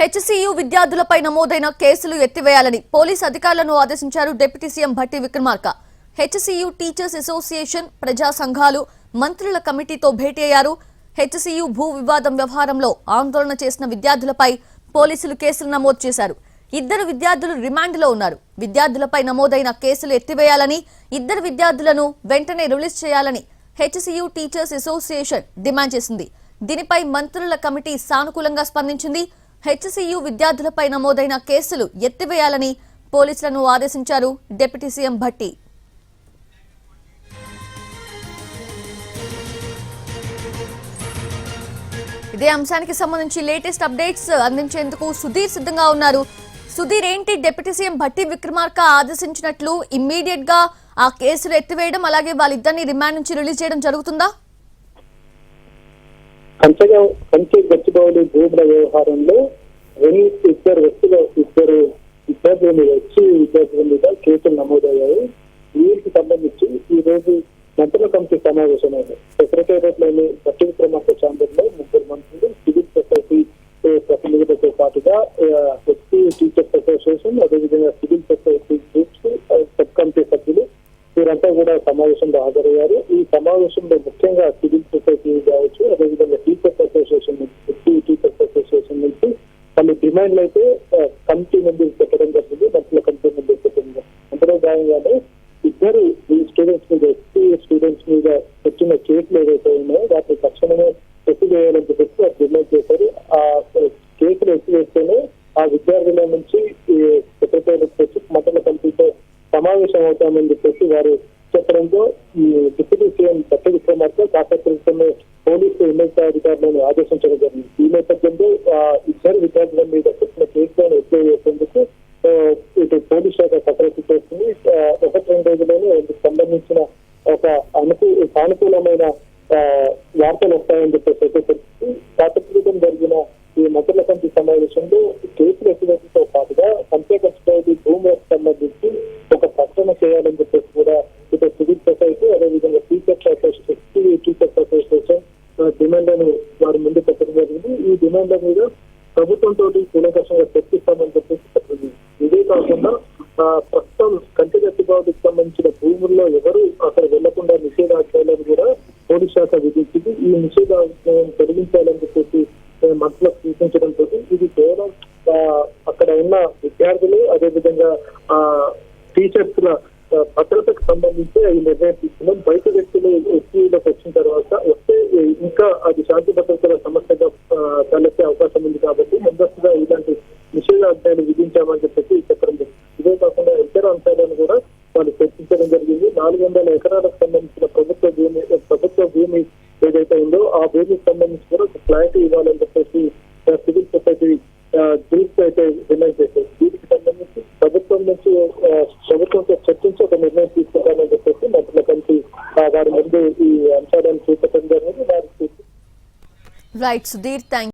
HCU విద్యార్థులపై నమోదైన కేసులు ఎత్తివేయాలని పోలీస్ అధికారులను ఆదేశించారు deputy CM Bhatti Vikramarka. HCU teachers association, ప్రజా సంఘాలు, మంత్రుల కమిటీతో భేటీ అయ్యారు. హెచ్సియు భూ వివాదం వ్యవహారంలో ఆందోళన చేసిన విద్యార్థులపై పోలీసులు కేసులు నమోదు చేశారు. 2 విద్యార్థులు రిమాండ్లో ఉన్నారు. విద్యార్థులపై నమోదైన కేసులు ఎత్తివేయాలని, 2 విద్యార్థులను వెంటనే రిలీజ్ చేయాలని హెచ్సియు టీచర్స్ అసోసియేషన్ డిమాండ్ చేసింది. దీనిపై మంత్రుల కమిటీ సానుకూలంగా స్పందించింది. హెచ్సియు విద్యార్థులపై నమోదైన కేసులు ఎత్తివేయాలని పోలీసులను ఆదేశించారు డిప్యూటీ సీఎం భట్టి. ఇదే అంశానికి సంబంధించి లేటెస్ట్ అప్డేట్స్ అందించేందుకు సుధీర్ సిద్ధంగా ఉన్నారు. సుధీర్, ఏంటి డిప్యూటీ సీఎం భట్టి విక్రమార్క ఆదేశించినట్లు ఇమ్మీడియట్ గా ఆ కేసులు ఎత్తివేయడం, అలాగే వాళ్ళిద్దరిని రిమాండ్ నుంచి రిలీజ్ చేయడం జరుగుతుందా? కంచె గచ్చిబౌలి భూముల వ్యవహారంలో ఇద్దరు విద్యార్థుల మీద విద్యార్థుల మీద కేసులు నమోదయ్యాయి. వీరికి సంబంధించి ఈ రోజు మంత్రుల కమిటీ సమావేశమైంది. సెక్రటేరియట్ లోని భట్టి విక్రమార్క ఛాంబర్ లో 3 మంత్రులు, సివిల్ సొసైటీ ప్రతినిధులతో పాటుగా టీచర్స్ అసోసియేషన్, అదేవిధంగా civil society groups sub committee సభ్యులు వీరంతా కూడా సమావేశంలో హాజరయ్యారు. ఈ సమావేశంలో ముఖ్యంగా సివిల్ సొసైటీ కావచ్చు, అదేవిధంగా టీచర్స్ అసోసియేషన్ నుంచి కొన్ని డిమాండ్లు అయితే కమిటీ ముందు పెట్టడం జరిగింది. మంత్రుల కమిటీ ముందు పెట్టింది. అందులో భాగంగానే 2 స్టూడెంట్స్ మీద, స్టూడెంట్స్ మీద వచ్చిన కేసులు ఏవైతే ఉన్నాయో వాటిని తక్షణమే ఎత్తివేయాలని చెప్పి డిమాండ్ చేశారు. ఆ కేసులు ఎత్తివేస్తేనే ఆ విద్యార్థుల నుంచి సెక్రటేరియట్ వచ్చి మంత్రుల కమిటీతో సమావేశం అవుతామని చెప్పేసి వారు చెప్పడంతో డిప్యూటీ సీఎం భట్టి విక్రమార్క కాసేపటితోనే పోలీసు ఉన్నతాధికారులను ఆదేశించడం జరిగింది. ఈ నేపథ్యంలో 2 విద్యార్థుల మీద పెట్టిన కేసులను ఎత్తివేసేందుకు ఇటు పోలీస్ శాఖ కసరత్తు చేస్తుంది. 1-2 రోజుల్లోనే ఇందుకు సంబంధించిన ఒక సానుకూలమైన వార్తలు వస్తాయని చెప్పేసి అయితే తెలుస్తుంది. కాసేపటితో జరిగిన ఈ మంత్రుల కమిటీ సమావేశంలో కేసులు ఎత్తివేతతో పాటుగా కంచె గచ్చిబౌలి భూములకు సంబంధించి ఒక ప్రకటన చేయాలని చెప్పేసి కూడా ఇటు సివిల్ సొసైటీ, అదేవిధంగా టీచర్స్ అసోసియేషన్ డిమాండ్లను వారి ముందు పెట్టడం జరిగింది. ఈ డిమాండ్ల మీద ప్రభుత్వంతో కూలంకషంగా చర్చిస్తామని చెప్పేసి చెప్పింది. ఇదే కాకుండా ప్రస్తుతం కంచె గచ్చిబౌలికి సంబంధించిన భూముల్లో ఎవరు అక్కడ వెళ్లకుండా నిషేధాజ్ఞలను కూడా పోలీస్ శాఖ విధించింది. ఈ నిషేధాజ్ఞలను తొలగించాలని చెప్పేసి మంత్రులకు సూచించడంతో ఇది కేవలం అక్కడ ఉన్న విద్యార్థులు, అదేవిధంగా టీచర్స్ ల భద్రతకు సంబంధించి ఈ నిర్ణయం తీసుకున్నాం. బయట వ్యక్తులు ఎస్సీలోకి వచ్చిన తర్వాత వస్తే ఇంకా అది శాంతి భద్రతల సమస్యగా తలెత్తే అవకాశం ఉంది. కాబట్టి ముందస్తుగా ఇలాంటి నిషేధాజ్ఞలు విధించామని చెప్పేసి చెప్పడం జరిగింది. ఇదే కాకుండా ఇతర అంశాలను కూడా వాళ్ళు చర్చించడం జరిగింది. 400 ఎకరాలకు సంబంధించిన ప్రభుత్వ భూమి ఏదైతే ఉందో ఆ భూమికి సంబంధించి కూడా క్లారిటీ ఇవ్వాలని చెప్పేసి సివిల్ సొసైటీ గ్రూప్స్ అయితే డిమాండ్ చేశారు. దీనికి సంబంధించి ప్రభుత్వంతో చర్చించి ఒక నిర్ణయం తీసుకుంటామని చెప్పేసి మంత్రుల కమిటీ వారి ముందు ఈ అంశాలను చూపడం జరిగింది. Right Sudheer, thank